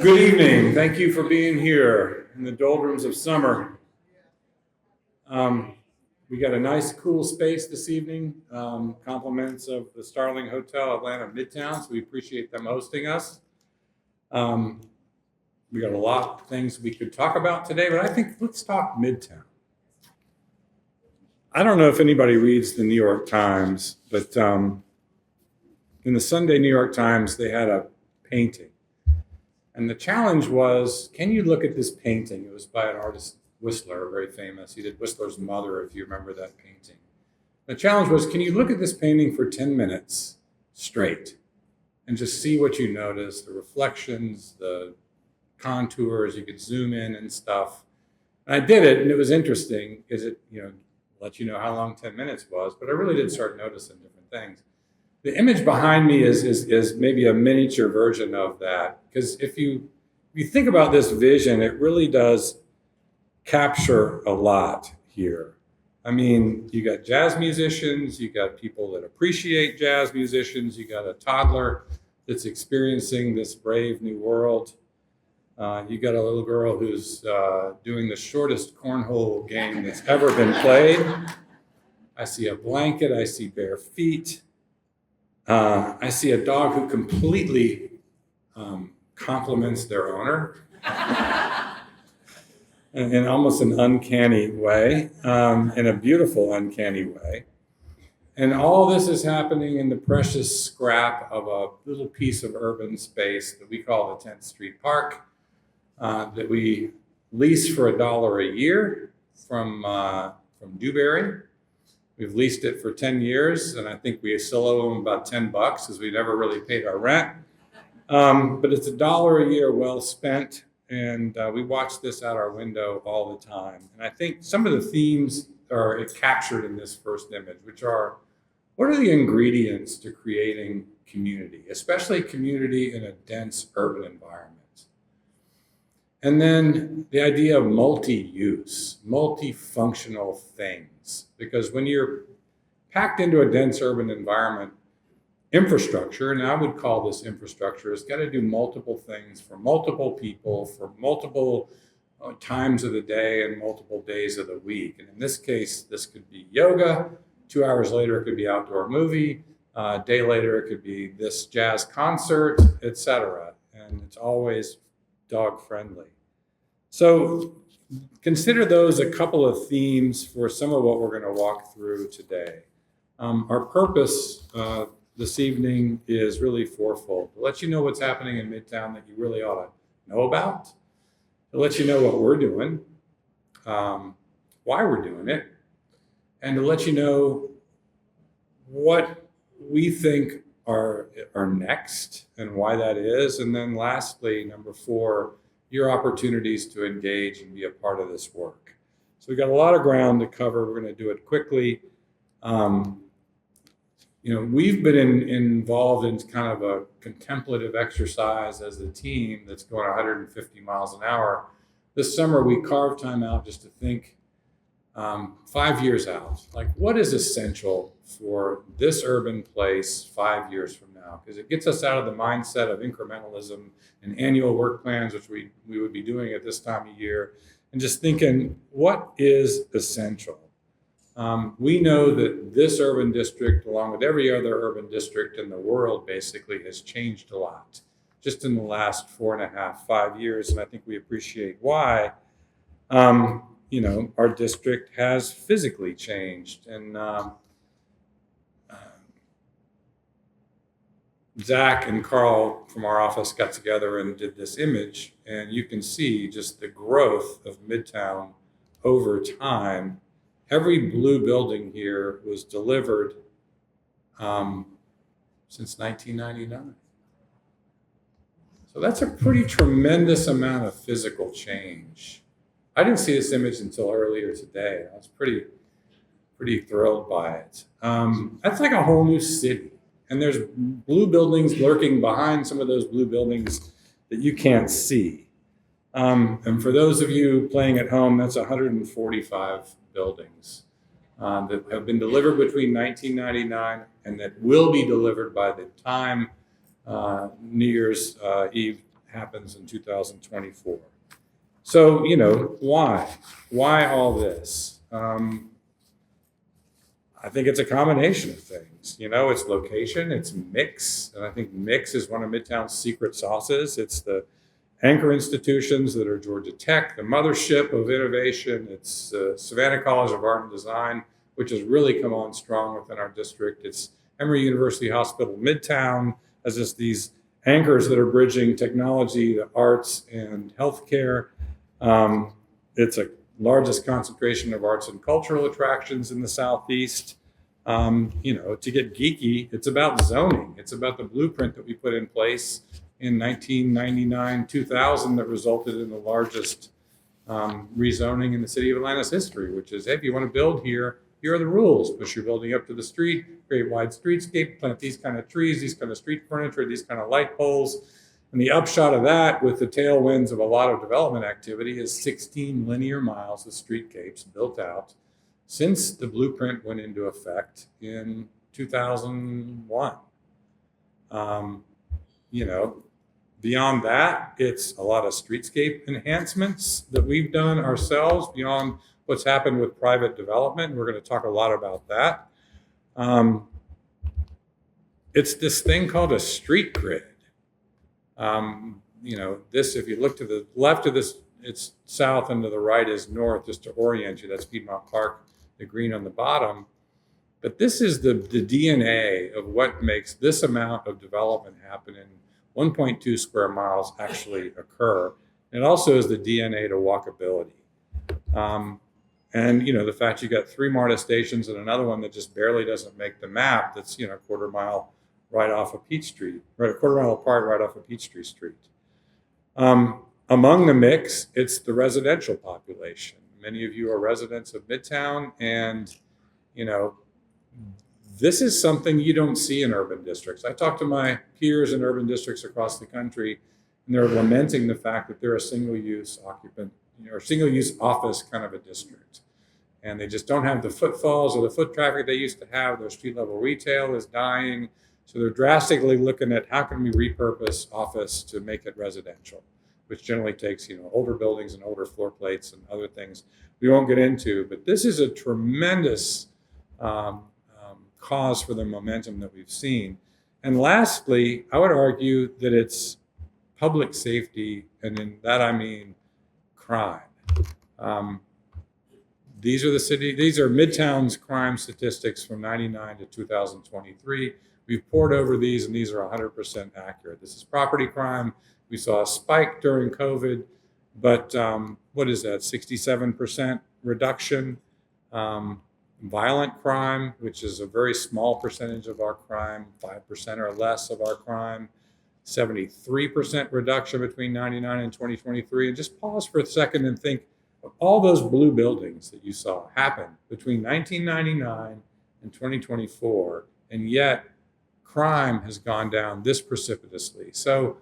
Good evening. Thank you for being here in the doldrums of summer. Um, we got a nice, cool space this evening. Compliments of the Starling Hotel Atlanta Midtown, so we appreciate them hosting us. Um, we got a lot of things we could talk about today, but I think let's talk Midtown. I don't know if anybody reads the New York Times, but in the Sunday New York Times, they had a painting. And the challenge was, can you look at this painting? It was by an artist, Whistler, very famous. He did Whistler's Mother, if you remember that painting. The challenge was, can you look at this painting for 10 minutes straight and just see what you notice, the reflections, the contours, you could zoom in and stuff. And I did it, and it was interesting because it, let you know how long 10 minutes was, but I really did start noticing different things. The image behind me is maybe a miniature version of that, because if you think about this vision, it really does capture a lot here. I mean, you got jazz musicians, you got people that appreciate jazz musicians, you got a toddler that's experiencing this brave new world. You got a little girl who's doing the shortest cornhole game that's ever been played. I see a blanket, I see bare feet. I see a dog who completely compliments their owner in almost an uncanny way, in a beautiful, uncanny way. And all this is happening in the precious scrap of a little piece of urban space that we call the 10th Street Park, that we lease for $1 a year from Dewberry. We've leased it for 10 years, and I think we still owe them about $10 because we never really paid our rent. But it's $1 a year well spent, and we watch this out our window all the time. And I think some of the themes are captured in this first image, which are, what are the ingredients to creating community, especially community in a dense urban environment? And then the idea of multi-use, multifunctional things. Because when you're packed into a dense urban environment, infrastructure, and I would call this infrastructure, has got to do multiple things for multiple people, for multiple times of the day and multiple days of the week. And in this case, this could be yoga. 2 hours later, it could be outdoor movie. A day later, it could be this jazz concert, etc. And it's always dog friendly. So consider those a couple of themes for some of what we're going to walk through today. Our purpose this evening is really fourfold: to let you know what's happening in Midtown that you really ought to know about, to let you know what we're doing, why we're doing it, and to let you know what we think are next and why that is. And then lastly, number 4, your opportunities to engage and be a part of this work. So we got a lot of ground to cover. We're going to do it quickly. We've been involved in kind of a contemplative exercise as a team that's going 150 miles an hour. This summer, we carved time out just to think 5 years out, like what is essential for this urban place 5 years from now? Because it gets us out of the mindset of incrementalism and annual work plans, which we would be doing at this time of year, and just thinking, what is essential? We know that this urban district, along with every other urban district in the world, basically has changed a lot just in the last 4.5, 5 years, and I think we appreciate why. Our district has physically changed, and Zach and Carl from our office got together and did this image, and you can see just the growth of Midtown over time. Every blue building here was delivered since 1999. So that's a pretty tremendous amount of physical change. I didn't see this image until earlier today. I was pretty thrilled by it. That's like a whole new city. And there's blue buildings lurking behind some of those blue buildings that you can't see. And for those of you playing at home, that's 145 buildings that have been delivered between 1999 and that will be delivered by the time New Year's Eve happens in 2024. So, why? Why all this? I think it's a combination of things. It's location, it's mix, and I think mix is one of Midtown's secret sauces. It's the anchor institutions that are Georgia Tech, the mothership of innovation. It's Savannah College of Art and Design, which has really come on strong within our district. It's Emory University Hospital Midtown, as just these anchors that are bridging technology to arts and healthcare. It's a largest concentration of arts and cultural attractions in the Southeast. To get geeky, it's about zoning. It's about the blueprint that we put in place in 1999, 2000 that resulted in the largest rezoning in the city of Atlanta's history, which is, hey, if you want to build here, here are the rules. Push your building up to the street, create wide streetscape, plant these kind of trees, these kind of street furniture, these kind of light poles. And the upshot of that, with the tailwinds of a lot of development activity, is 16 linear miles of streetscapes built out since the blueprint went into effect in 2001. Beyond that, it's a lot of streetscape enhancements that we've done ourselves beyond what's happened with private development. We're going to talk a lot about that. It's this thing called a street grid. If you look to the left of this, it's south, and to the right is north, just to orient you. That's Piedmont Park, the green on the bottom. But this is the DNA of what makes this amount of development happen in 1.2 square miles actually occur. It also is the DNA to walkability. The fact you got 3 MARTA stations and another one that just barely doesn't make the map, that's, a quarter mile right off of Peachtree, right, a quarter mile apart right off of Peachtree Street. Among the mix, it's the residential population. Many of you are residents of Midtown, and, this is something you don't see in urban districts. I talk to my peers in urban districts across the country, and they're lamenting the fact that they're a single-use occupant, or single-use office kind of a district. And they just don't have the footfalls or the foot traffic they used to have. Their street-level retail is dying. So they're drastically looking at how can we repurpose office to make it residential, which generally takes, older buildings and older floor plates and other things we won't get into. But this is a tremendous cause for the momentum that we've seen. And lastly, I would argue that it's public safety, and in that I mean crime. These are Midtown's crime statistics from 99 to 2023. We've poured over these, and these are 100% accurate. This is property crime. We saw a spike during COVID, but what is that, 67% reduction? Violent crime, which is a very small percentage of our crime, 5% or less of our crime, 73% reduction between 99 and 2023. And just pause for a second and think of all those blue buildings that you saw happen between 1999 and 2024, and yet crime has gone down this precipitously. So,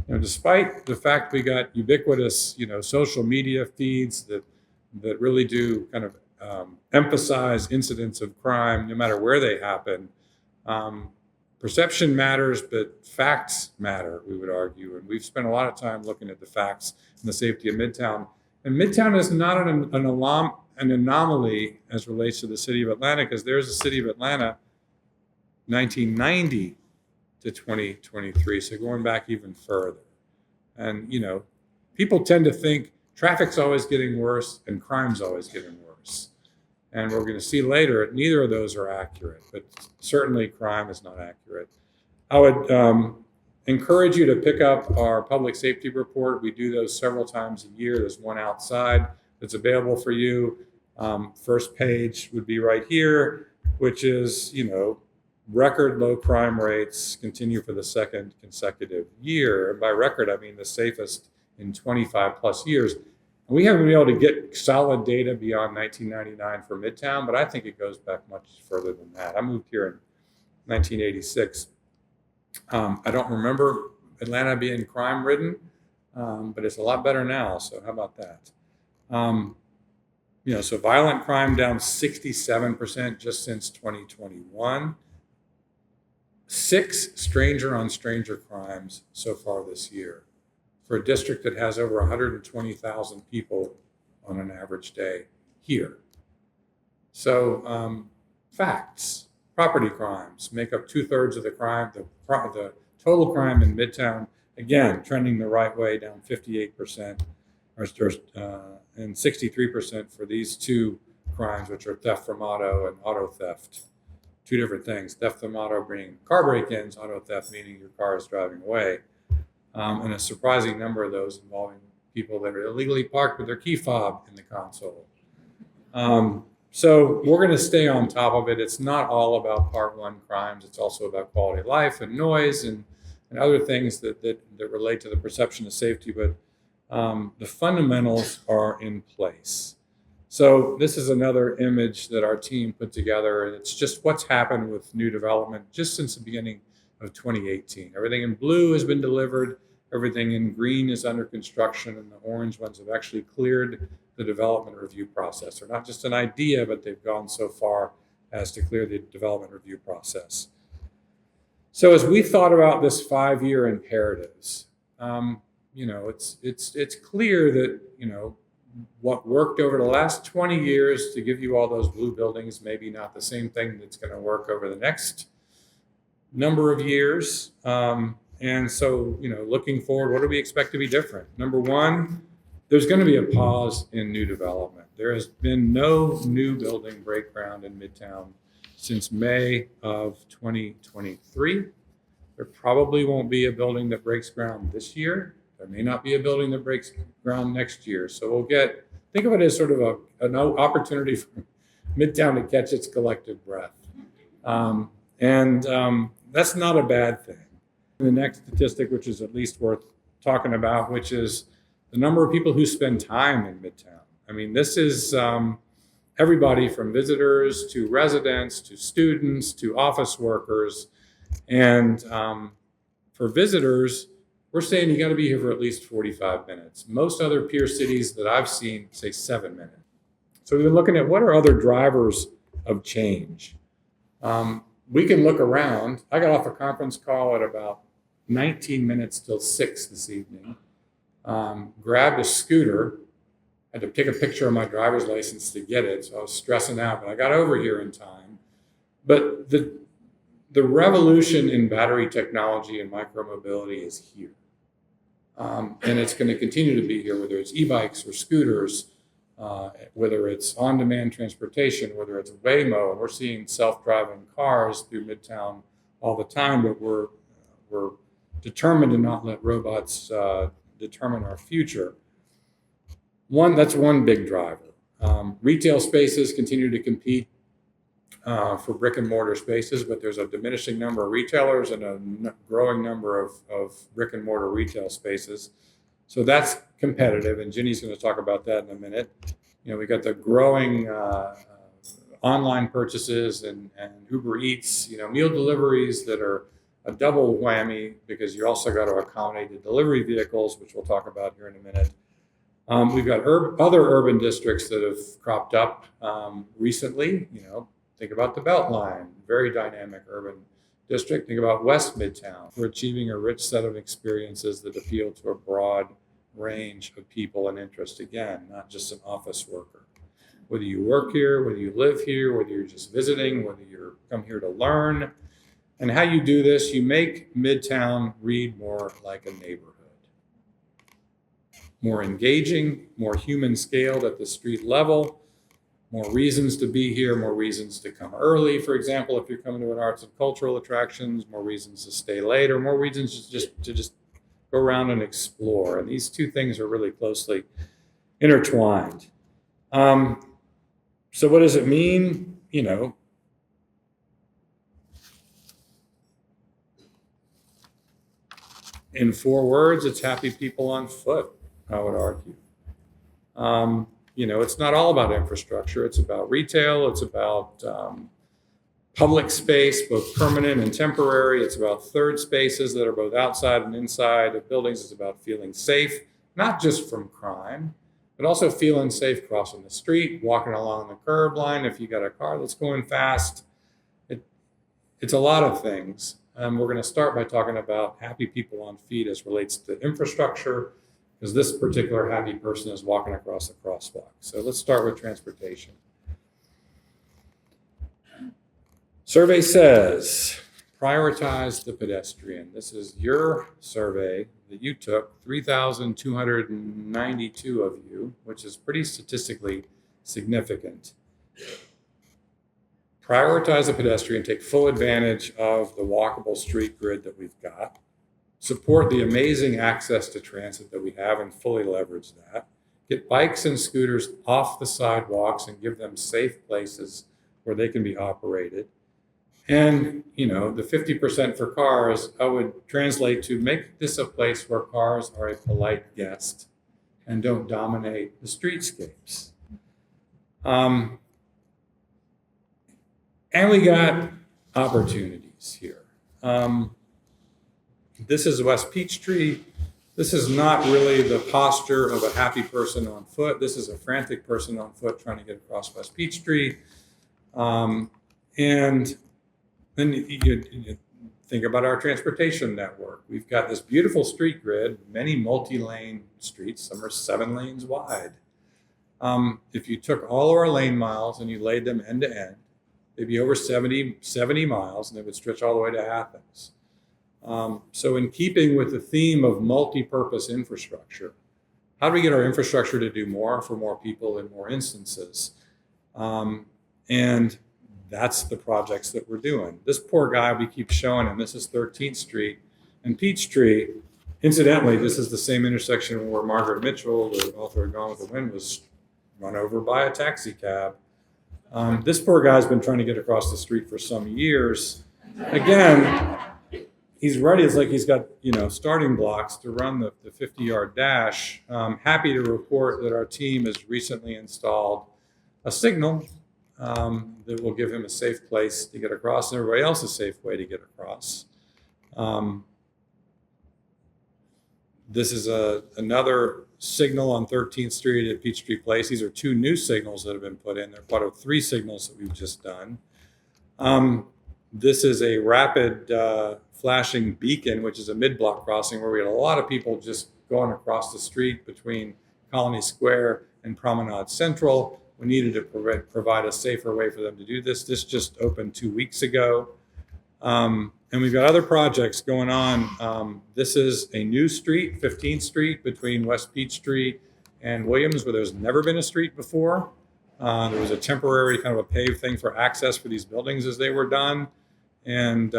despite the fact we got ubiquitous, social media feeds that really do kind of emphasize incidents of crime, no matter where they happen, perception matters, but facts matter, we would argue. And we've spent a lot of time looking at the facts and the safety of Midtown. And Midtown is not an anomaly as relates to the city of Atlanta, because there's a city of Atlanta 1990 to 2023, so going back even further. And, people tend to think traffic's always getting worse and crime's always getting worse. And we're going to see later, neither of those are accurate, but certainly crime is not accurate. I would encourage you to pick up our public safety report. We do those several times a year. There's one outside that's available for you. First page would be right here, which is, record low crime rates continue for the second consecutive year. And by record, I mean the safest in 25 plus years. We haven't been able to get solid data beyond 1999 for Midtown, but I think it goes back much further than that. I moved here in 1986. I don't remember Atlanta being crime-ridden, but it's a lot better now, so how about that? So violent crime down 67% just since 2021. 6 stranger-on-stranger crimes so far this year. for a district that has over 120,000 people on an average day here. So facts, property crimes make up 2/3 of the crime. The total crime in Midtown, again, trending the right way, down 58%, and 63% for these two crimes, which are theft from auto and auto theft. Two different things. Theft from auto being car break-ins, auto theft meaning your car is driving away. And a surprising number of those involving people that are illegally parked with their key fob in the console. So we're going to stay on top of it. It's not all about part one crimes. It's also about quality of life and noise and other things that relate to the perception of safety. But the fundamentals are in place. So this is another image that our team put together, and it's just what's happened with new development just since the beginning of 2018. Everything in blue has been delivered. Everything in green is under construction, and the orange ones have actually cleared the development review process. They're not just an idea, but they've gone so far as to clear the development review process. So as we thought about this 5-year imperatives, it's clear that, what worked over the last 20 years to give you all those blue buildings, maybe not the same thing that's going to work over the next number of years. And so, looking forward, what do we expect to be different? Number one, there's going to be a pause in new development. There has been no new building break ground in Midtown since May of 2023. There probably won't be a building that breaks ground this year. There may not be a building that breaks ground next year. So think of it as sort of an opportunity for Midtown to catch its collective breath. That's not a bad thing. The next statistic, which is at least worth talking about, which is the number of people who spend time in Midtown. I mean, this is everybody from visitors to residents to students to office workers. And for visitors, we're saying you got to be here for at least 45 minutes. Most other peer cities that I've seen say 7 minutes. So we've been looking at what are other drivers of change. We can look around. I got off a conference call at about 19 minutes till 6 this evening. Grabbed a scooter. Had to take a picture of my driver's license to get it, so I was stressing out, but I got over here in time. But the revolution in battery technology and micromobility is here. And it's going to continue to be here, whether it's e-bikes or scooters, whether it's on-demand transportation, whether it's Waymo, and we're seeing self-driving cars through Midtown all the time, but we're determined to not let robots determine our future. That's one big driver. Retail spaces continue to compete for brick and mortar spaces, but there's a diminishing number of retailers and a growing number of brick and mortar retail spaces. So that's competitive, and Ginny's going to talk about that in a minute. We got the growing online purchases and Uber Eats, meal deliveries that are a double whammy because you also got to accommodate the delivery vehicles, which we'll talk about here in a minute. We've got other urban districts that have cropped up recently. Think about the Beltline, very dynamic urban district. Think about West Midtown. We're achieving a rich set of experiences that appeal to a broad range of people and interest. Again, not just an office worker. Whether you work here, whether you live here, whether you're just visiting, whether you're come here to learn. And how you do this, you make Midtown read more like a neighborhood. More engaging, more human scaled at the street level. More reasons to be here, more reasons to come early, for example, if you're coming to an arts and cultural attractions, more reasons to stay late, or more reasons to just go around and explore. And these two things are really closely intertwined. So what does it mean? In 4 words, it's happy people on foot, I would argue. It's not all about infrastructure. It's about retail. It's about public space, both permanent and temporary. It's about third spaces that are both outside and inside of buildings. It's about feeling safe, not just from crime, but also feeling safe crossing the street, walking along the curb line if you got a car that's going fast. It's a lot of things. We're going to start by talking about happy people on feet as relates to infrastructure, because this particular happy person is walking across a crosswalk. So let's start with transportation. Survey says, prioritize the pedestrian. This is your survey that you took, 3,292 of you, which is pretty statistically significant. Prioritize the pedestrian, take full advantage of the walkable street grid that we've got, support the amazing access to transit that we have and fully leverage that, get bikes and scooters off the sidewalks and give them safe places where they can be operated. And, the 50% for cars, I would translate to make this a place where cars are a polite guest and don't dominate the streetscapes. And we got opportunities here. This is West Peachtree. This is not really the posture of a happy person on foot. This is a frantic person on foot trying to get across West Peachtree. And then you think about our transportation network. We've got this beautiful street grid, many multi-lane streets. Some are 7 lanes wide. If you took all of our lane miles and you laid them end to end, they'd be over 70 miles, and they would stretch all the way to Athens. So in keeping with the theme of multi-purpose infrastructure, how do we get our infrastructure to do more for more people in more instances? And that's the projects that we're doing. This poor guy, we keep showing him, this is 13th Street and Peachtree. Incidentally, this is the same intersection where Margaret Mitchell, the author of Gone with the Wind, was run over by a taxi cab. This poor guy's been trying to get across the street for some years. Again, he's ready. It's like he's got, starting blocks to run the 50-yard dash. Happy to report that our team has recently installed a signal that will give him a safe place to get across and everybody else a safe way to get across. This is another signal on 13th Street at Peachtree Place. These are 2 new signals that have been put in. They're part of 3 signals that we've just done. This is a rapid flashing beacon, which is a mid-block crossing where we had a lot of people just going across the street between Colony Square and Promenade Central. We needed to provide a safer way for them to do this. This just opened 2 weeks ago. And we've got other projects going on. This is a new street, 15th Street, between West Peachtree and Williams, where there's never been a street before. There was a temporary kind of a paved thing for access for these buildings as they were done. And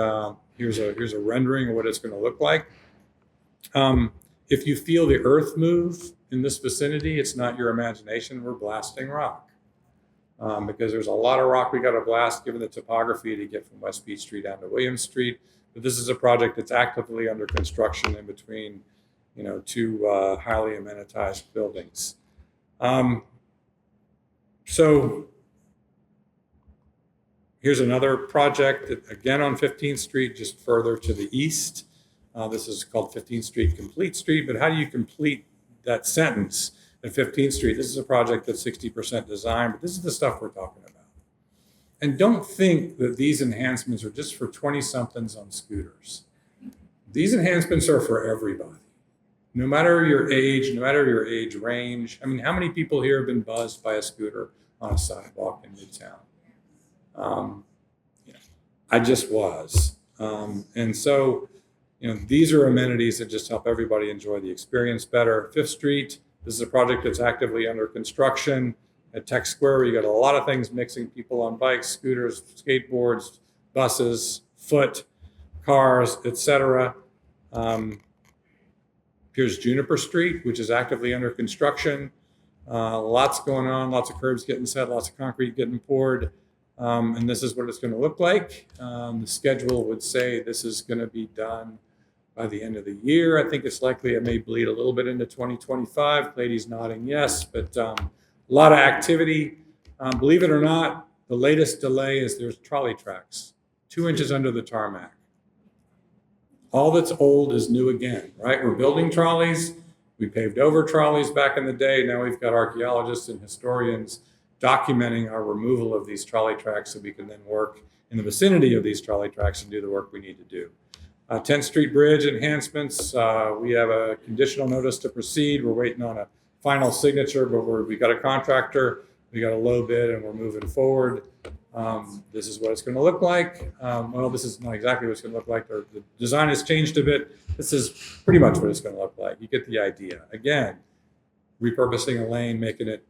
here's a rendering of what it's going to look like. If you feel the earth move in this vicinity, it's not your imagination. We're blasting rock. Because there's a lot of rock we got to blast given the topography to get from West Peachtree down to Williams Street. But this is a project that's actively under construction in between, 2 highly amenitized buildings. So here's another project that, again on 15th Street, just further to the east. This is called 15th Street Complete Street. But how do you complete that sentence? At 15th Street, this is a project that's 60% design, but this is the stuff we're talking about. And don't think that these enhancements are just for 20-somethings on scooters. These enhancements are for everybody. No matter your age, no matter your age range. I mean, how many people here have been buzzed by a scooter on a sidewalk in Midtown? I just was. And so, these are amenities that just help everybody enjoy the experience better. 5th Street, this is a project that's actively under construction. At Tech Square, you got a lot of things mixing people on bikes, scooters, skateboards, buses, foot, cars, etc. Here's Juniper Street, which is actively under construction. Lots going on, lots of curbs getting set, lots of concrete getting poured. And this is what it's going to look like. The schedule would say this is going to be done by the end of the year. I think it's likely it may bleed a little bit into 2025. Lady's nodding yes, but a lot of activity. Believe it or not, the latest delay is there's trolley tracks 2 inches under the tarmac. All that's old is new again, right? We're building trolleys. We paved over trolleys back in the day. Now we've got archaeologists and historians documenting our removal of these trolley tracks so we can then work in the vicinity of these trolley tracks and do the work we need to do. 10th Street Bridge enhancements. We have a conditional notice to proceed. We're waiting on a final signature, but we got a contractor, we got a low bid, and we're moving forward. This is what it's going to look like. Well, this is not exactly what it's going to look like. The design has changed a bit. This is pretty much what it's going to look like. You get the idea. Again, repurposing a lane, making it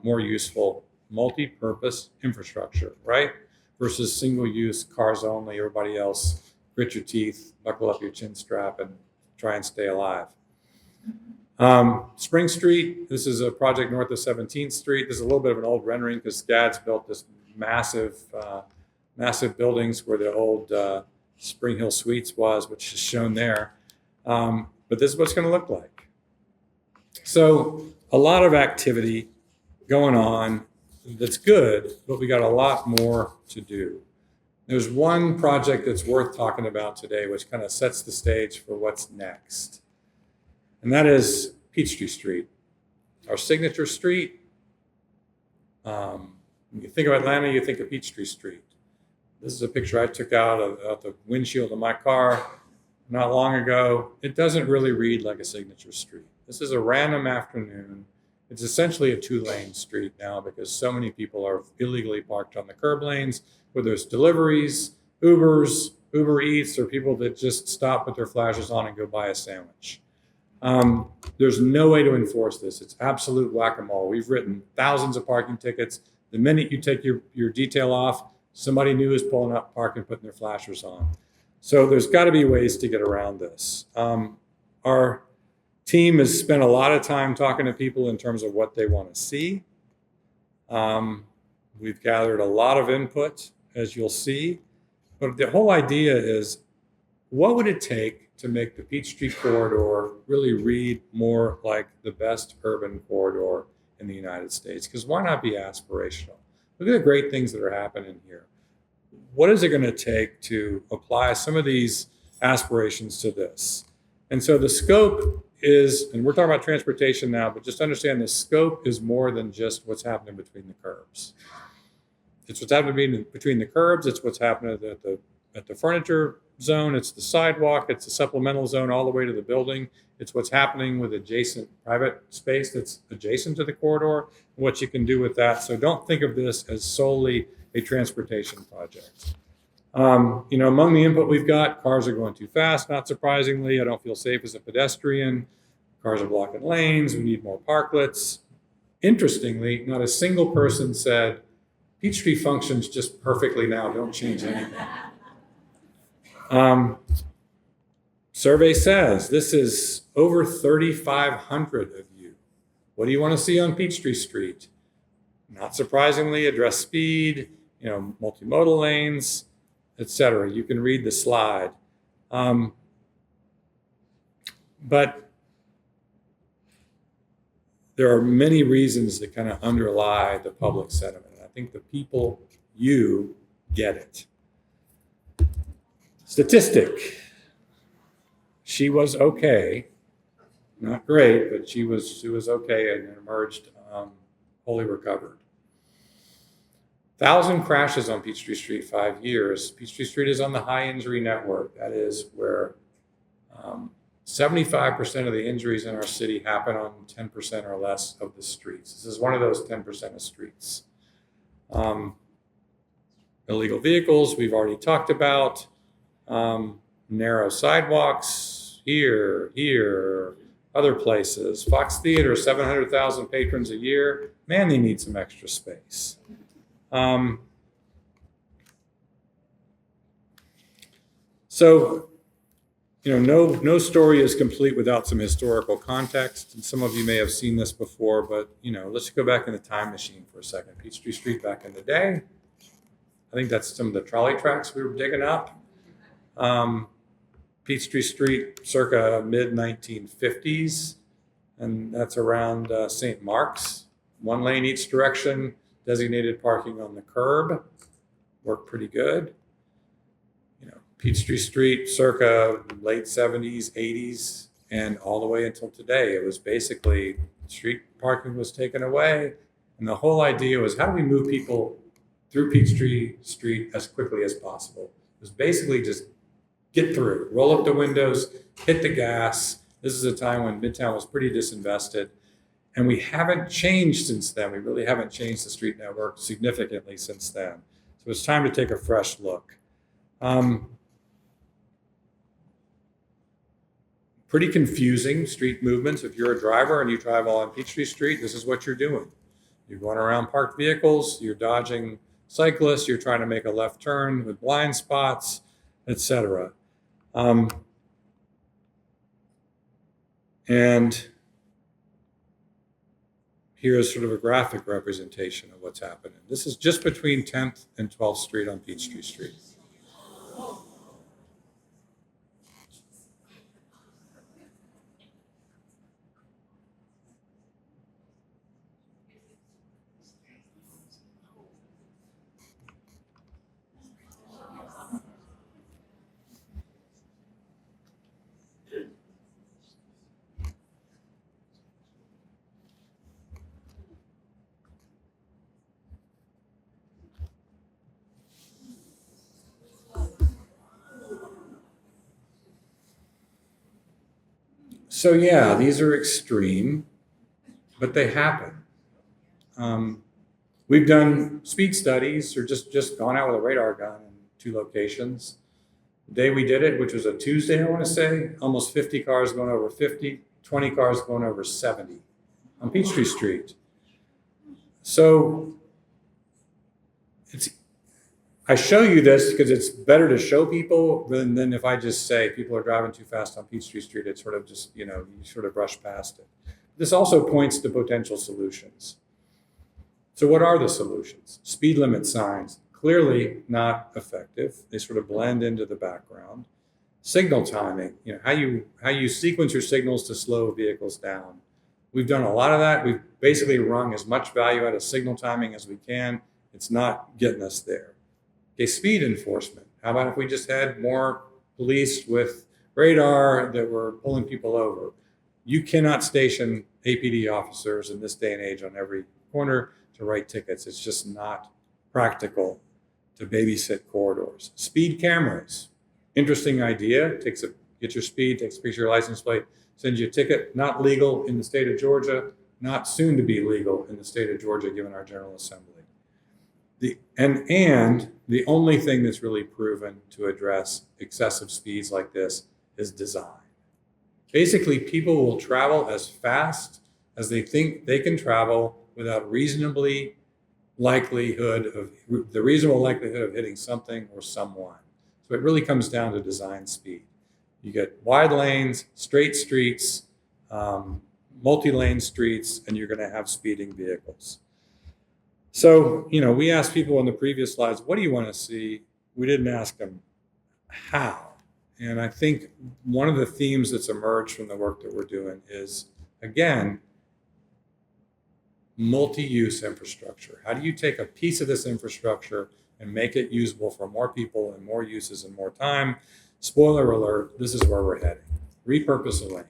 more useful, multi-purpose infrastructure, right? Versus single-use, cars only, everybody else, grit your teeth, buckle up your chin strap, and try and stay alive. Spring Street, this is a project north of 17th Street. This is a little bit of an old rendering because Skad's built this massive buildings where the old Spring Hill Suites was, which is shown there. But this is what it's going to look like. So a lot of activity going on that's good, but we got a lot more to do. There's one project that's worth talking about today, which kind of sets the stage for what's next. And that is Peachtree Street, our signature street. When you think of Atlanta, you think of Peachtree Street. This is a picture I took out of the windshield of my car not long ago. It doesn't really read like a signature street. This is a random afternoon. It's essentially a 2-lane street now because so many people are illegally parked on the curb lanes, whether it's deliveries, Ubers, Uber Eats, or people that just stop with their flashes on and go buy a sandwich. There's no way to enforce this. It's absolute whack-a-mole. We've written thousands of parking tickets. The minute you take your detail off, somebody new is pulling up, parking, putting their flashers on. So there's got to be ways to get around this. Our team has spent a lot of time talking to people in terms of what they want to see. We've gathered a lot of input, as you'll see. But the whole idea is, what would it take to make the Peachtree corridor really read more like the best urban corridor in the United States? Because why not be aspirational? Look at the great things that are happening here. What is it going to take to apply some of these aspirations to this? And so the scope is, and we're talking about transportation now, but just understand the scope is more than just what's happening between the curbs. It's what's happening between the curbs. It's what's happening at the furniture zone. It's the sidewalk. It's the supplemental zone all the way to the building. It's what's happening with adjacent private space that's adjacent to the corridor, and what you can do with that. So don't think of this as solely a transportation project. Among the input we've got, cars are going too fast, not surprisingly. I don't feel safe as a pedestrian. Cars are blocking lanes. We need more parklets. Interestingly, not a single person said, Peachtree functions just perfectly now, don't change anything. Survey says this is over 3,500 of you. What do you want to see on Peachtree Street? Not surprisingly, address speed, multimodal lanes, etc. You can read the slide. But there are many reasons that kind of underlie the public sentiment. I think the people, you get it. Statistic. She was okay. Not great, but she was okay and emerged wholly recovered. 1,000 crashes on Peachtree Street, 5 years. Peachtree Street is on the high injury network. That is where 75% of the injuries in our city happen on 10% or less of the streets. This is one of those 10% of streets. Illegal vehicles, we've already talked about. Narrow sidewalks, here, other places. Fox Theater, 700,000 patrons a year. Man, they need some extra space. No story is complete without some historical context. And some of you may have seen this before, but let's go back in the time machine for a second. Peachtree Street back in the day. I think that's some of the trolley tracks we were digging up. Peachtree Street circa mid-1950s, and that's around St. Mark's. 1 lane each direction, designated parking on the curb. Worked pretty good. Peachtree Street circa late 70s, 80s, and all the way until today. It was basically street parking was taken away, and the whole idea was how do we move people through Peachtree Street as quickly as possible. It was basically just get through, roll up the windows, hit the gas. This is a time when Midtown was pretty disinvested. And we haven't changed since then. We really haven't changed the street network significantly since then. So it's time to take a fresh look. Pretty confusing street movements. If you're a driver and you drive on Peachtree Street, this is what you're doing. You're going around parked vehicles, you're dodging cyclists, you're trying to make a left turn with blind spots, etc. And here's sort of a graphic representation of what's happening. This is just between 10th and 12th Street on Peachtree Street. So yeah, these are extreme, but they happen. We've done speed studies or just gone out with a radar gun in 2 locations. The day we did it, which was a Tuesday, I want to say, almost 50 cars going over 50, 20 cars going over 70 on Peachtree Street. So I show you this because it's better to show people than if I just say people are driving too fast on Peachtree Street. It's sort of just, you sort of brush past it. This also points to potential solutions. So what are the solutions? Speed limit signs, clearly not effective. They sort of blend into the background. Signal timing, how you sequence your signals to slow vehicles down. We've done a lot of that. We've basically wrung as much value out of signal timing as we can. It's not getting us there. Okay, speed enforcement. How about if we just had more police with radar that were pulling people over? You cannot station APD officers in this day and age on every corner to write tickets. It's just not practical to babysit corridors. Speed cameras. Interesting idea. Get your speed, takes a picture of your license plate, sends you a ticket. Not legal in the state of Georgia, not soon to be legal in the state of Georgia given our General Assembly. And the only thing that's really proven to address excessive speeds like this is design. Basically, people will travel as fast as they think they can travel without reasonable likelihood of hitting something or someone. So it really comes down to design speed. You get wide lanes, straight streets, multi-lane streets, and you're going to have speeding vehicles. So, we asked people in the previous slides, what do you want to see? We didn't ask them how. And I think one of the themes that's emerged from the work that we're doing is, again, multi-use infrastructure. How do you take a piece of this infrastructure and make it usable for more people and more uses and more time? Spoiler alert, this is where we're heading. Repurpose a lane.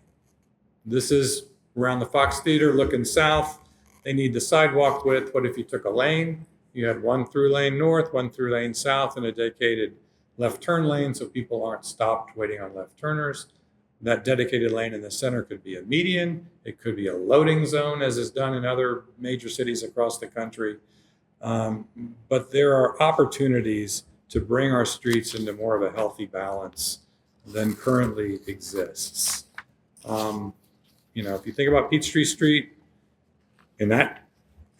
This is around the Fox Theater looking south. They need the sidewalk width. What if you took a lane? You had one through lane north, one through lane south, and a dedicated left turn lane so people aren't stopped waiting on left turners. That dedicated lane in the center could be a median. It could be a loading zone, as is done in other major cities across the country. But there are opportunities to bring our streets into more of a healthy balance than currently exists. If you think about Peachtree Street, in that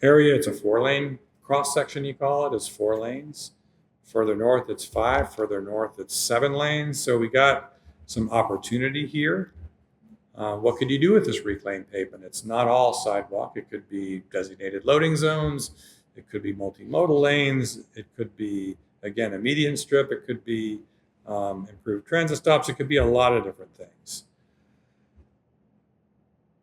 area, it's a 4-lane cross section, you call it. It's 4 lanes. Further north, it's 5. Further north, it's 7 lanes. So we got some opportunity here. What could you do with this reclaimed pavement? It's not all sidewalk. It could be designated loading zones. It could be multimodal lanes. It could be, again, a median strip. It could be improved transit stops. It could be a lot of different things.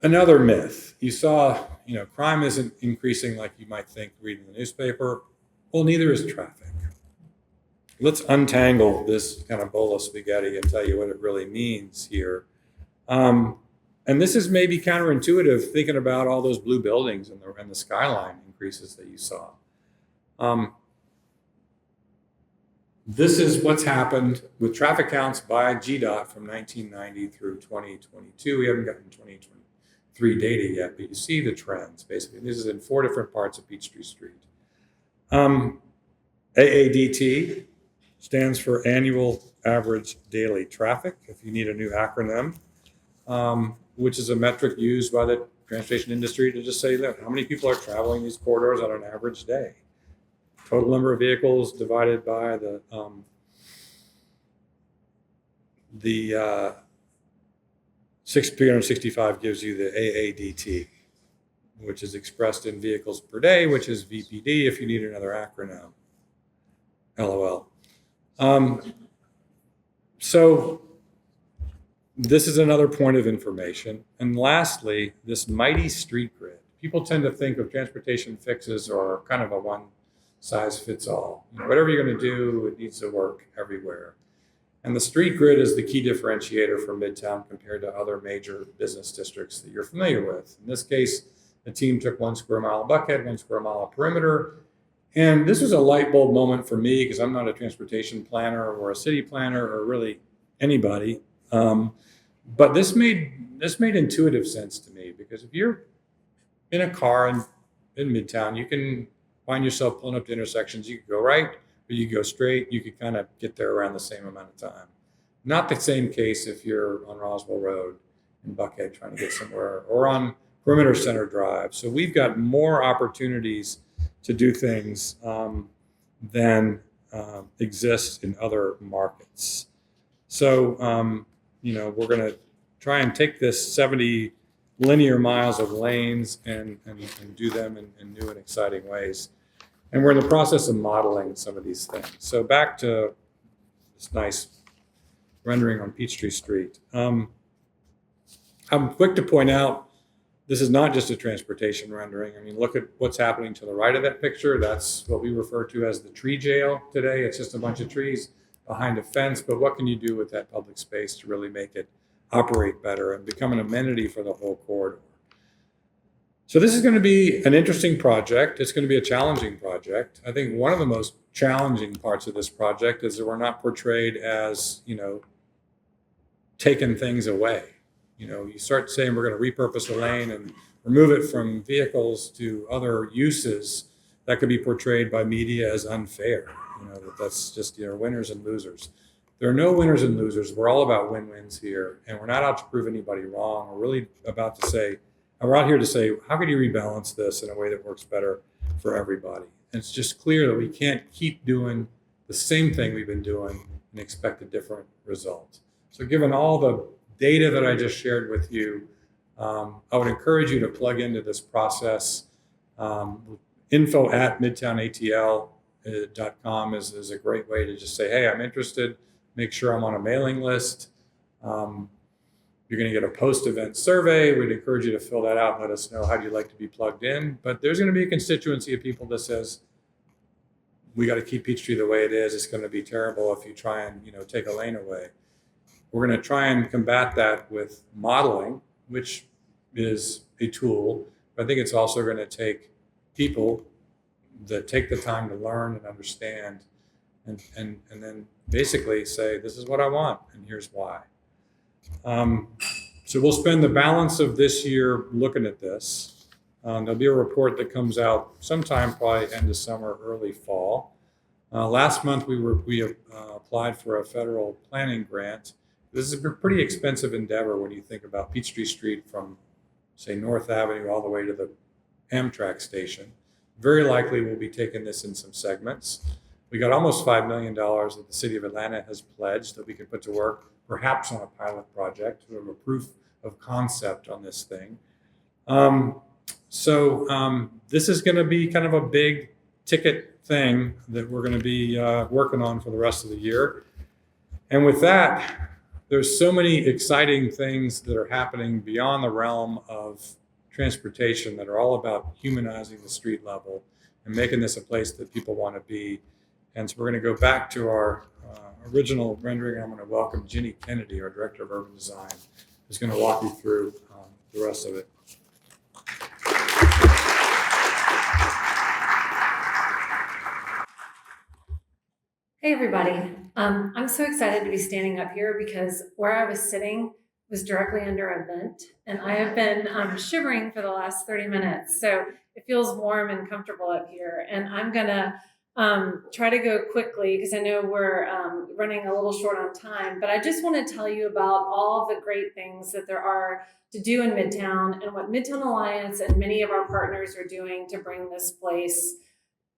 Another myth. You saw, crime isn't increasing like you might think reading the newspaper. Well, neither is traffic. Let's untangle this kind of bowl of spaghetti and tell you what it really means here. And this is maybe counterintuitive thinking about all those blue buildings and the skyline increases that you saw. This is what's happened with traffic counts by GDOT from 1990 through 2022. We haven't gotten 2023 data yet, but you see the trends, basically. This is in 4 different parts of Peachtree Street. AADT stands for Annual Average Daily Traffic, if you need a new acronym, which is a metric used by the transportation industry to just say, look, how many people are traveling these corridors on an average day? Total number of vehicles divided by the 365 gives you the AADT, which is expressed in vehicles per day, which is VPD if you need another acronym. LOL. So this is another point of information. And lastly, this mighty street grid. People tend to think of transportation fixes or kind of a one-size-fits-all. Whatever you're going to do, it needs to work everywhere. And the street grid is the key differentiator for Midtown compared to other major business districts that you're familiar with. In this case, the team took 1 square mile of Buckhead, 1 square mile of perimeter. And this was a light bulb moment for me because I'm not a transportation planner or a city planner or really anybody. But this made intuitive sense to me because if you're in a car in Midtown, you can find yourself pulling up to intersections. You could go right or you could go straight. You could kind of get there around the same amount of time. Not the same case if you're on Roswell Road in Buckhead trying to get somewhere or on Perimeter Center Drive. So we've got more opportunities to do things than exist in other markets. So, we're going to try and take this 70 linear miles of lanes and do them in new and exciting ways. And we're in the process of modeling some of these things. So back to this nice rendering on Peachtree Street. I'm quick to point out this is not just a transportation rendering. I mean, look at what's happening to the right of that picture. That's what we refer to as the tree jail today. It's just a bunch of trees behind a fence. But what can you do with that public space to really make it operate better and become an amenity for the whole corridor? So this is going to be an interesting project. It's going to be a challenging project. I think one of the most challenging parts of this project is that we're not portrayed as, taking things away. You start saying we're going to repurpose a lane and remove it from vehicles to other uses, that could be portrayed by media as unfair. That's just, winners and losers. There are no winners and losers. We're all about win-wins here, and we're not out to prove anybody wrong. We're really we're out here to say, how can you rebalance this in a way that works better for everybody? And it's just clear that we can't keep doing the same thing we've been doing and expect a different result. So given all the data that I just shared with you, I would encourage you to plug into this process. info@midtownatl.com is a great way to just say, hey, I'm interested. Make sure I'm on a mailing list. You're going to get a post-event survey. We'd encourage you to fill that out and let us know how you'd like to be plugged in. But there's going to be a constituency of people that says, we got to keep Peachtree the way it is. It's going to be terrible if you try and take a lane away. We're going to try and combat that with modeling, which is a tool. But I think it's also going to take people that take the time to learn and understand and then basically say, this is what I want and here's why. So we'll spend the balance of this year looking at this. There'll be a report that comes out sometime probably end of summer, early fall. Last month we applied for a federal planning grant. This is a pretty expensive endeavor when you think about Peachtree Street from, say, North Avenue all the way to the Amtrak station. Very likely we'll be taking this in some segments. We got almost $5 million that the city of Atlanta has pledged that we can put to work, perhaps on a pilot project, we have a proof of concept on this thing. So this is going to be kind of a big ticket thing that we're going to be working on for the rest of the year. And with that, there's so many exciting things that are happening beyond the realm of transportation that are all about humanizing the street level and making this a place that people want to be. And so we're going to go back to our original rendering. I'm going to welcome Ginny Kennedy, our Director of Urban Design, who's going to walk you through the rest of it. Hey everybody. I'm so excited to be standing up here because where I was sitting was directly under a vent, and I have been shivering for the last 30 minutes. So it feels warm and comfortable up here. And I'm going to try to go quickly because I know we're running a little short on time. But I just want to tell you about all the great things that there are to do in Midtown and what Midtown Alliance and many of our partners are doing to bring this place,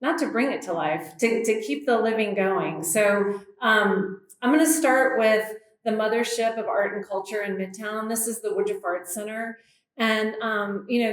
not to bring it to life, to keep the living going. So I'm going to start with the mothership of art and culture in Midtown. This is the Woodruff Arts Center. And,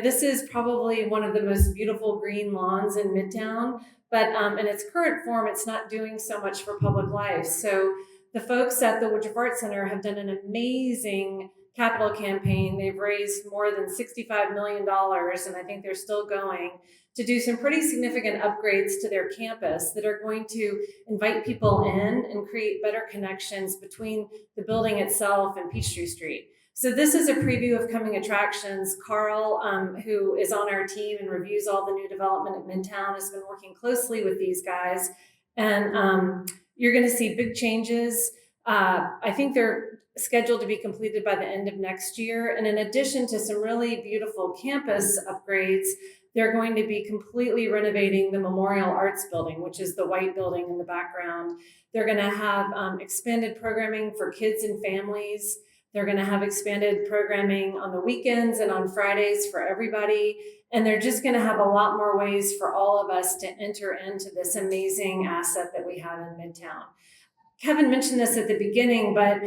this is probably one of the most beautiful green lawns in Midtown, but in its current form, it's not doing so much for public life. So the folks at the Woodruff Arts Center have done an amazing capital campaign. They've raised more than $65 million, and I think they're still going to do some pretty significant upgrades to their campus that are going to invite people in and create better connections between the building itself and Peachtree Street. So this is a preview of coming attractions. Carl, who is on our team and reviews all the new development at Midtown, has been working closely with these guys. And you're gonna see big changes. I think they're scheduled to be completed by the end of next year. And in addition to some really beautiful campus upgrades, they're going to be completely renovating the Memorial Arts Building, which is the white building in the background. They're going to have expanded programming for kids and families. They're going to have expanded programming on the weekends and on Fridays for everybody. And they're just going to have a lot more ways for all of us to enter into this amazing asset that we have in Midtown. Kevin mentioned this at the beginning, but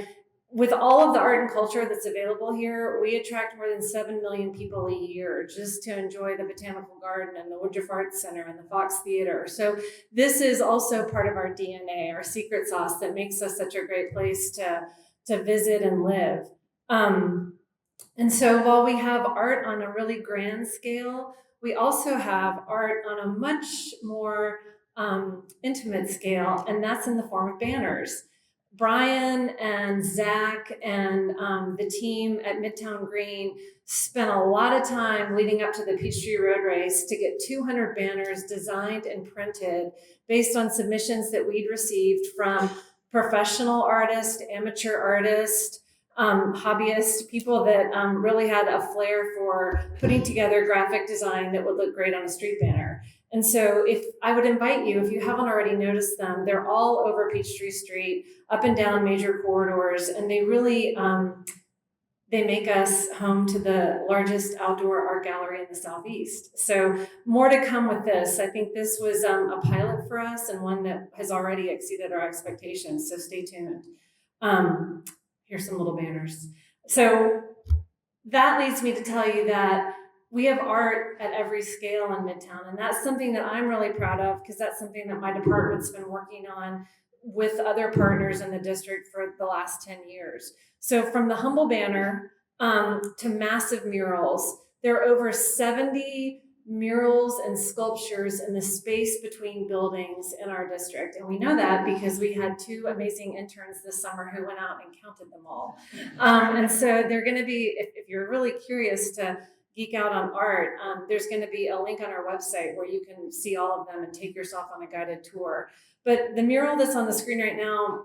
with all of the art and culture that's available here, we attract more than 7 million people a year just to enjoy the Botanical Garden and the Woodruff Arts Center and the Fox Theater. So this is also part of our DNA, our secret sauce that makes us such a great place to visit and live. And so while we have art on a really grand scale, we also have art on a much more intimate scale, and that's in the form of banners. Brian and Zach and the team at Midtown Green spent a lot of time leading up to the Peachtree Road Race to get 200 banners designed and printed based on submissions that we'd received from professional artists, amateur artists, hobbyists, people that really had a flair for putting together graphic design that would look great on a street banner. And so if I would invite you, if you haven't already noticed them, they're all over Peachtree Street, up and down major corridors, and they really, they make us home to the largest outdoor art gallery in the Southeast. So more to come with this. I think this was a pilot for us and one that has already exceeded our expectations, so stay tuned. Here's some little banners. So that leads me to tell you that we have art at every scale in Midtown, and that's something that I'm really proud of because that's something that my department's been working on with other partners in the district for the last 10 years. So from the humble banner to massive murals, there are over 70 murals and sculptures in the space between buildings in our district. And we know that because we had 2 amazing interns this summer who went out and counted them all. And so they're gonna be, if you're really curious to geek out on art, there's going to be a link on our website where you can see all of them and take yourself on a guided tour. But the mural that's on the screen right now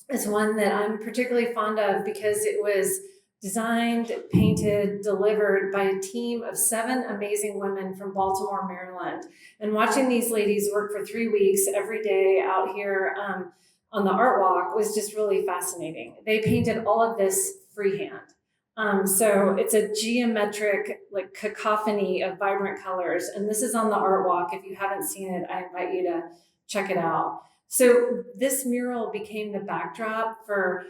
is one that I'm particularly fond of because it was designed, painted, delivered by a team of 7 amazing women from Baltimore, Maryland. And watching these ladies work for 3 weeks every day out here on the art walk was just really fascinating. They painted all of this freehand. So it's a geometric like cacophony of vibrant colors. And this is on the art walk. If you haven't seen it, I invite you to check it out. So this mural became the backdrop for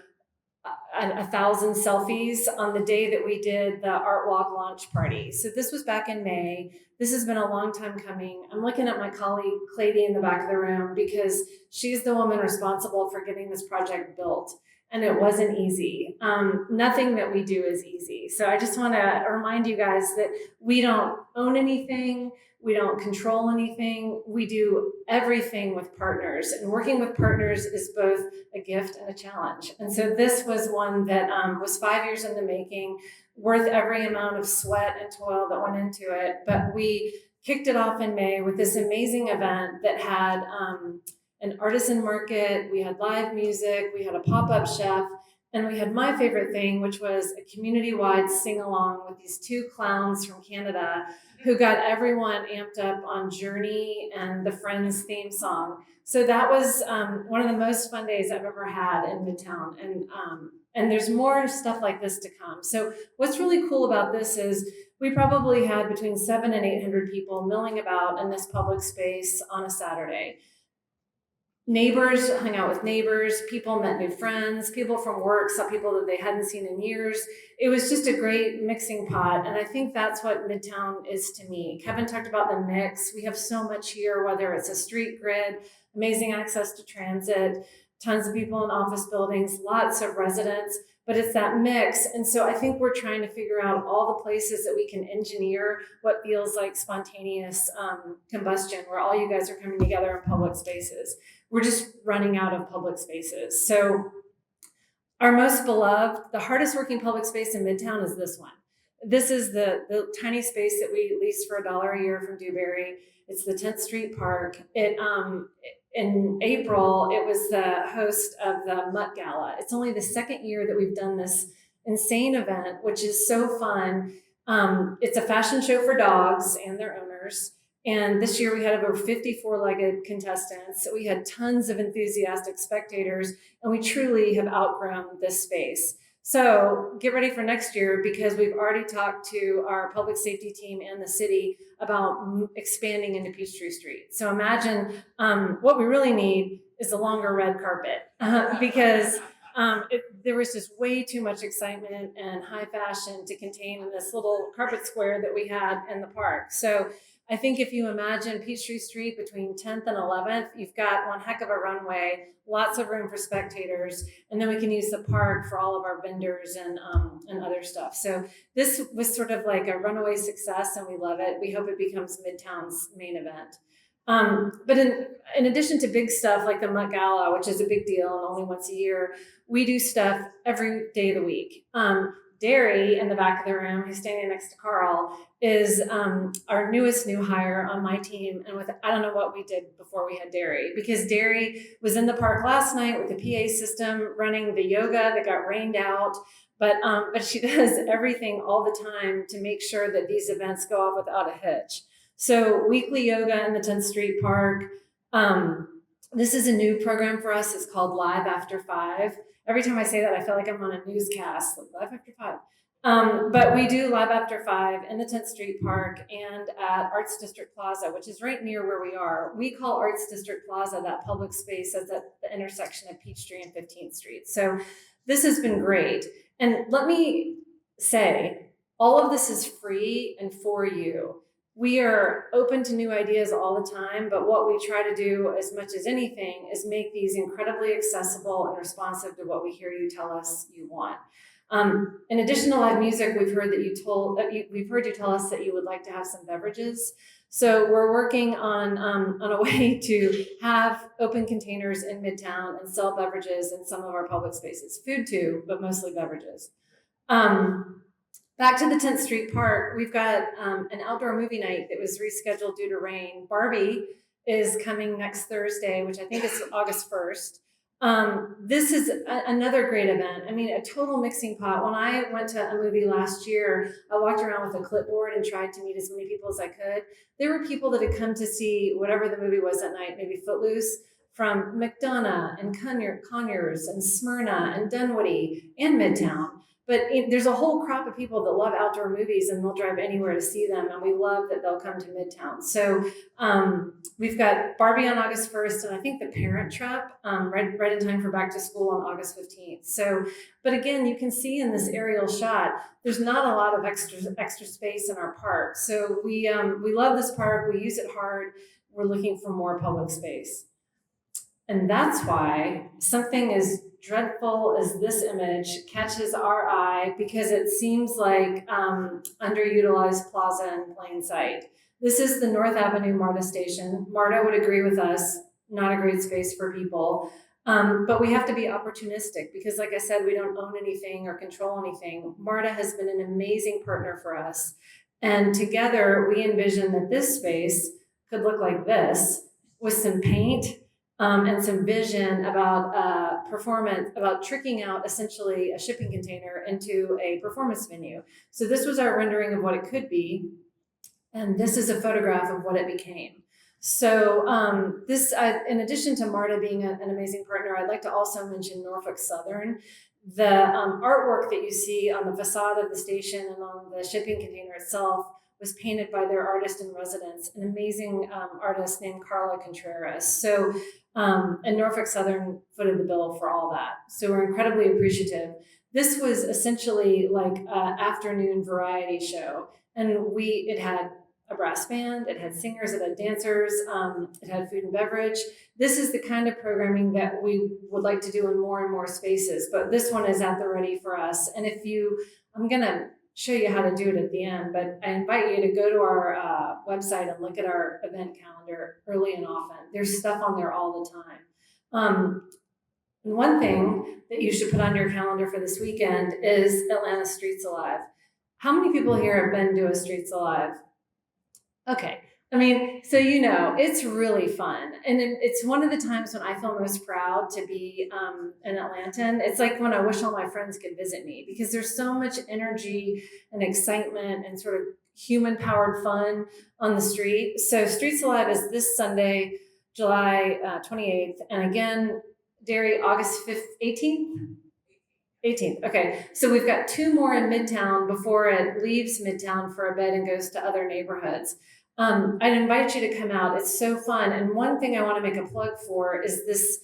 1,000 selfies on the day that we did the art walk launch party. So this was back in May. This has been a long time coming. I'm looking at my colleague Clady in the back of the room because she's the woman responsible for getting this project built. And it wasn't easy. Nothing that we do is easy. So I just want to remind you guys that we don't own anything. We don't control anything. We do everything with partners. And working with partners is both a gift and a challenge. And so this was one that was 5 years in the making, worth every amount of sweat and toil that went into it. But we kicked it off in May with this amazing event that had an artisan market, we had live music, we had a pop-up chef, and we had my favorite thing, which was a community-wide sing-along with these two clowns from Canada who got everyone amped up on Journey and the Friends theme song. So that was one of the most fun days I've ever had in Midtown. And there's more stuff like this to come. So what's really cool about this is we probably had between 700 and 800 people milling about in this public space on a Saturday. Neighbors hung out with neighbors, people met new friends, people from work saw people that they hadn't seen in years. It was just a great mixing pot. And I think that's what Midtown is to me. Kevin talked about the mix. We have so much here, whether it's a street grid, amazing access to transit, tons of people in office buildings, lots of residents, but it's that mix. And so I think we're trying to figure out all the places that we can engineer what feels like spontaneous combustion, where all you guys are coming together in public spaces. We're just running out of public spaces. So our most beloved, the hardest working public space in Midtown is this one. This is the tiny space that we lease for $1 a year from Dewberry. It's the 10th Street Park. In April, it was the host of the Mutt Gala. It's only the second year that we've done this insane event, which is so fun. It's a fashion show for dogs and their owners. And this year we had over 50 four-legged contestants. We had tons of enthusiastic spectators, and we truly have outgrown this space. So get ready for next year, because we've already talked to our public safety team and the city about expanding into Peachtree Street. So imagine what we really need is a longer red carpet because there was just way too much excitement and high fashion to contain in this little carpet square that we had in the park. So I think if you imagine Peachtree Street between 10th and 11th, you've got one heck of a runway, lots of room for spectators, and then we can use the park for all of our vendors and other stuff. So this was sort of like a runaway success, and we love it. We hope it becomes Midtown's main event. But in addition to big stuff like the Mutt Gala, which is a big deal and only once a year, we do stuff every day of the week. Derry in the back of the room, who's standing next to Carl, is our newest new hire on my team. And I don't know what we did before we had Derry, because Derry was in the park last night with the PA system running the yoga that got rained out. But she does everything all the time to make sure that these events go off without a hitch. So weekly yoga in the 10th Street Park. This is a new program for us. It's called Live After 5. Every time I say that, I feel like I'm on a newscast, like Live After 5. But we do Live After 5 in the 10th Street Park and at Arts District Plaza, which is right near where we are. We call Arts District Plaza that public space that's at the intersection of Peachtree and 15th Street. So this has been great. And let me say, all of this is free and for you. We are open to new ideas all the time, but what we try to do as much as anything is make these incredibly accessible and responsive to what we hear you tell us you want. In addition to live music, we've heard you tell us that you would like to have some beverages. So we're working on a way to have open containers in Midtown and sell beverages in some of our public spaces, food too, but mostly beverages. Back to the 10th Street Park, we've got an outdoor movie night that was rescheduled due to rain. Barbie is coming next Thursday, which I think is August 1st. This is another great event. I mean, a total mixing pot. When I went to a movie last year, I walked around with a clipboard and tried to meet as many people as I could. There were people that had come to see whatever the movie was that night, maybe Footloose, from McDonough and Conyers and Smyrna and Dunwoody and Midtown. But there's a whole crop of people that love outdoor movies, and they'll drive anywhere to see them. And we love that they'll come to Midtown. So we've got Barbie on August 1st, and I think the Parent Trap right in time for back to school on August 15th. So, but again, you can see in this aerial shot, there's not a lot of extra space in our park. So we love this park. We use it hard. We're looking for more public space. And that's why something as dreadful as this image catches our eye, because it seems like underutilized plaza in plain sight. This is the North Avenue MARTA station. MARTA would agree with us, not a great space for people. But we have to be opportunistic because, like I said, we don't own anything or control anything. MARTA has been an amazing partner for us. And together we envision that this space could look like this, with some paint and some vision about performance, about tricking out essentially a shipping container into a performance venue. So this was our rendering of what it could be, and this is a photograph of what it became. So in addition to MARTA being an amazing partner, I'd like to also mention Norfolk Southern. The artwork that you see on the facade of the station and on the shipping container itself was painted by their artist in residence, an amazing artist named Carla Contreras. So, and Norfolk Southern footed the bill for all that. So we're incredibly appreciative. This was essentially like an afternoon variety show, and it had a brass band, it had singers, it had dancers, it had food and beverage. This is the kind of programming that we would like to do in more and more spaces, but this one is at the ready for us. And I'm gonna show you how to do it at the end, but I invite you to go to our website and look at our event calendar early and often. There's stuff on there all the time. And one thing that you should put on your calendar for this weekend is Atlanta Streets Alive. How many people here have been to a Streets Alive? Okay. I mean, so it's really fun. And it's one of the times when I feel most proud to be an Atlantan. It's like when I wish all my friends could visit me, because there's so much energy and excitement and sort of human-powered fun on the street. So Streets Alive is this Sunday, July 28th. And again, Derry, August 5th, 18th? 18th. Okay. So we've got 2 more in Midtown before it leaves Midtown for a bit and goes to other neighborhoods. I'd invite you to come out. It's so fun. And one thing I want to make a plug for is this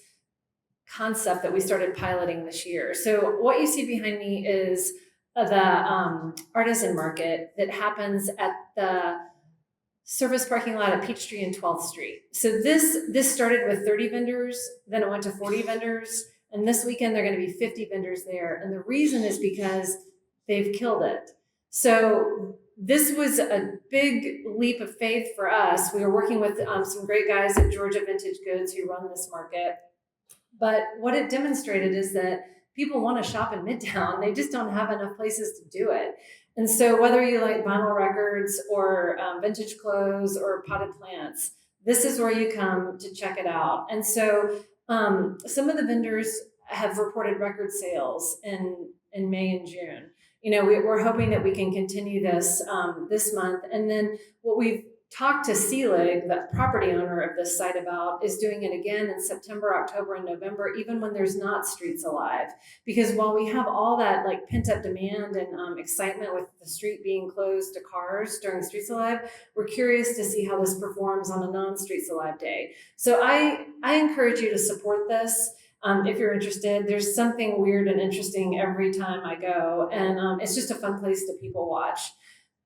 concept that we started piloting this year. So what you see behind me is the artisan market that happens at the service parking lot at Peachtree and 12th Street. So this started with 30 vendors, then it went to 40 vendors, and this weekend they're going to be 50 vendors there. And the reason is because they've killed it. So this was a big leap of faith for us. We were working with some great guys at Georgia Vintage Goods who run this market. But what it demonstrated is that people want to shop in Midtown. They just don't have enough places to do it. And so whether you like vinyl records or vintage clothes or potted plants, this is where you come to check it out. And so some of the vendors have reported record sales in May and June. We're hoping that we can continue this this month. And then what we've talked to Seelig, the property owner of this site, about is doing it again in September, October, and November, even when there's not Streets Alive. Because while we have all that like pent up demand and excitement with the street being closed to cars during Streets Alive, we're curious to see how this performs on a non-Streets Alive day. So I encourage you to support this. If you're interested, there's something weird and interesting every time I go, and it's just a fun place to people watch.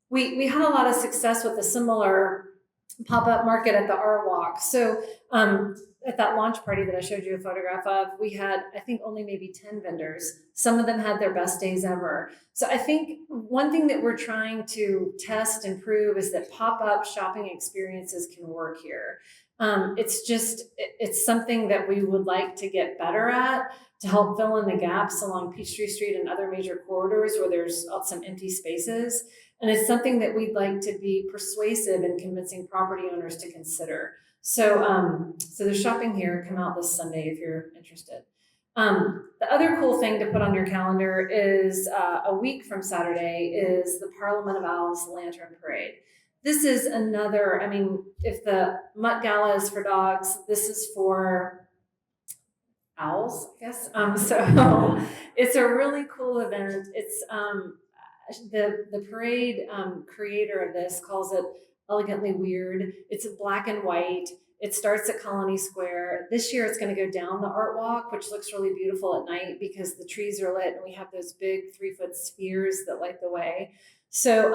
We had a lot of success with a similar pop-up market at the Art Walk. So at that launch party that I showed you a photograph of, we had, I think, only maybe 10 vendors. Some of them had their best days ever. So I think one thing that we're trying to test and prove is that pop-up shopping experiences can work here. It's something that we would like to get better at to help fill in the gaps along Peachtree Street and other major corridors where there's some empty spaces. And it's something that we'd like to be persuasive in convincing property owners to consider. So there's shopping here. Come out this Sunday if you're interested. The other cool thing to put on your calendar is a week from Saturday is the Parliament of Owls Lantern Parade. This is another, if the Mutt Gala is for dogs, this is for owls, I guess. So it's a really cool event. It's the parade creator of this calls it elegantly weird. It's black and white. It starts at Colony Square. This year it's going to go down the Art Walk, which looks really beautiful at night because the trees are lit and we have those big 3-foot spheres that light the way. So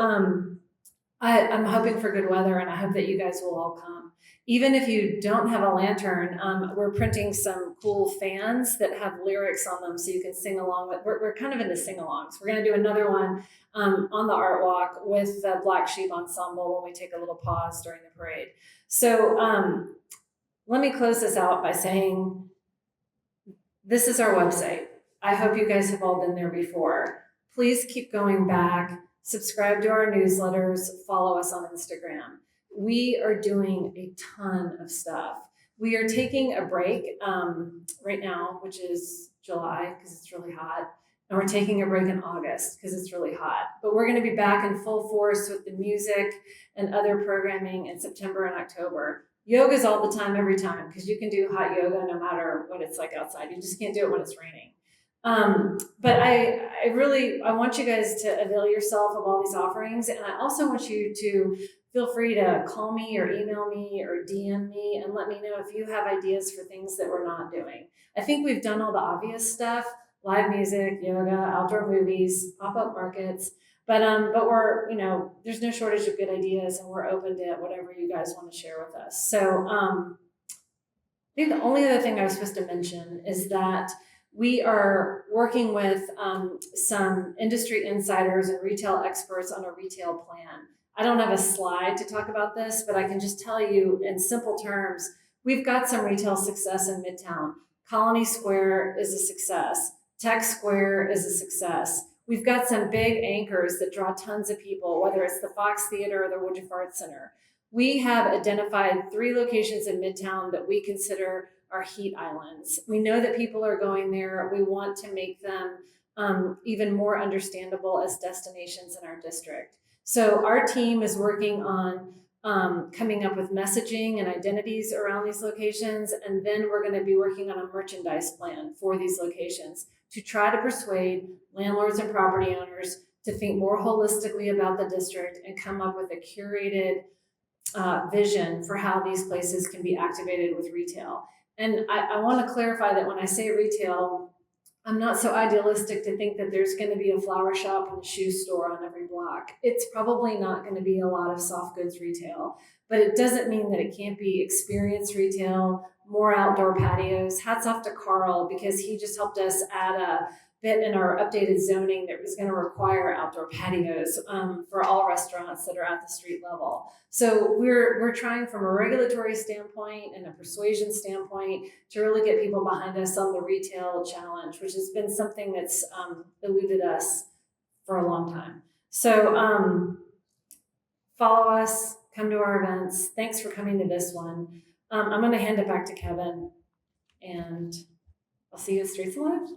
I'm hoping for good weather, and I hope that you guys will all come. Even if you don't have a lantern, we're printing some cool fans that have lyrics on them so you can sing along with. We're kind of into sing-alongs. We're going to do another one on the Art Walk with the Black Sheep Ensemble when we take a little pause during the parade. So let me close this out by saying this is our website. I hope you guys have all been there before. Please keep going back. Subscribe to our newsletters, follow us on Instagram. We are doing a ton of stuff. We are taking a break right now, which is July because it's really hot. And we're taking a break in August because it's really hot. But we're going to be back in full force with the music and other programming in September and October. Yoga's all the time, every time, because you can do hot yoga no matter what it's like outside. You just can't do it when it's raining. But I want you guys to avail yourself of all these offerings. And I also want you to feel free to call me or email me or DM me and let me know if you have ideas for things that we're not doing. I think we've done all the obvious stuff: live music, yoga, outdoor movies, pop-up markets. But we're, there's no shortage of good ideas, and we're open to whatever you guys want to share with us. So I think the only other thing I was supposed to mention is that we are working with some industry insiders and retail experts on a retail plan. I don't have a slide to talk about this, but I can just tell you in simple terms, we've got some retail success in Midtown. Colony Square is a success. Tech Square is a success. We've got some big anchors that draw tons of people, whether it's the Fox Theater or the Woodruff Arts Center. We have identified 3 locations in Midtown that we consider our heat islands. We know that people are going there. We want to make them even more understandable as destinations in our district. So our team is working on coming up with messaging and identities around these locations, and then we're going to be working on a merchandise plan for these locations to try to persuade landlords and property owners to think more holistically about the district and come up with a curated vision for how these places can be activated with retail. And I want to clarify that when I say retail, I'm not so idealistic to think that there's going to be a flower shop and a shoe store on every block. It's probably not going to be a lot of soft goods retail, but it doesn't mean that it can't be experience retail, more outdoor patios. Hats off to Carl, because he just helped us add a bit in our updated zoning that was going to require outdoor patios for all restaurants that are at the street level. So we're trying from a regulatory standpoint and a persuasion standpoint to really get people behind us on the retail challenge, which has been something that's eluded us for a long time. So follow us, come to our events. Thanks for coming to this one. I'm going to hand it back to Kevin, and I'll see you at Streets Alive.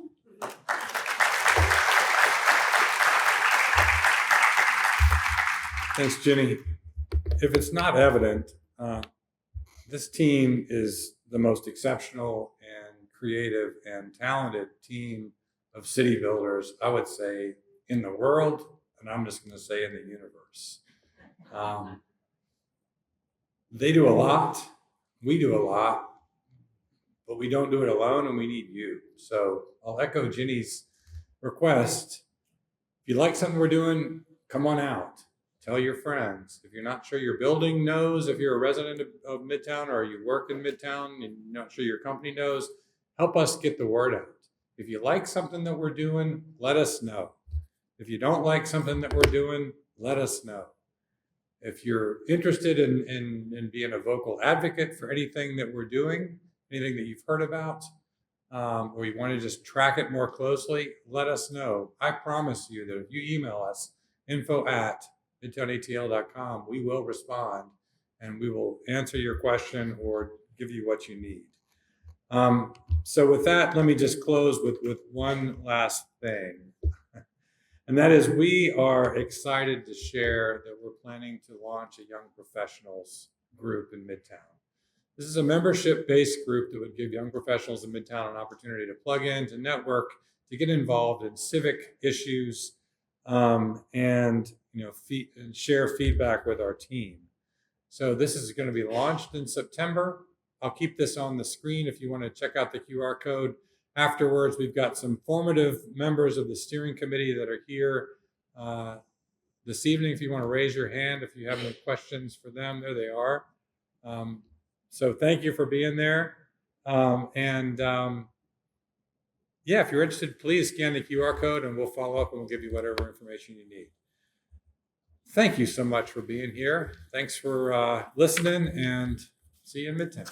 Thanks, Jenny. If it's not evident, this team is the most exceptional and creative and talented team of city builders, I would say, in the world, and I'm just going to say in the universe. They do a lot, we do a lot, but we don't do it alone, and we need you. So I'll echo Jenny's request. If you like something we're doing, come on out. Tell your friends. If you're not sure your building knows, if you're a resident of Midtown or you work in Midtown and you're not sure your company knows, help us get the word out. If you like something that we're doing, let us know. If you don't like something that we're doing, let us know. If you're interested in being a vocal advocate for anything that we're doing, anything that you've heard about, or you want to just track it more closely, let us know. I promise you that if you email us, info@midtownatl.com, we will respond and we will answer your question or give you what you need. So with that, let me just close with one last thing. And that is, we are excited to share that we're planning to launch a young professionals group in Midtown. This is a membership-based group that would give young professionals in Midtown an opportunity to plug in, to network, to get involved in civic issues, and share feedback with our team. So this is going to be launched in September. I'll keep this on the screen if you want to check out the QR code. Afterwards, we've got some formative members of the steering committee that are here this evening. If you want to raise your hand, if you have any questions for them, there they are. So thank you for being there. If you're interested, please scan the QR code and we'll follow up and we'll give you whatever information you need. Thank you so much for being here. Thanks for listening, and see you in Midtown.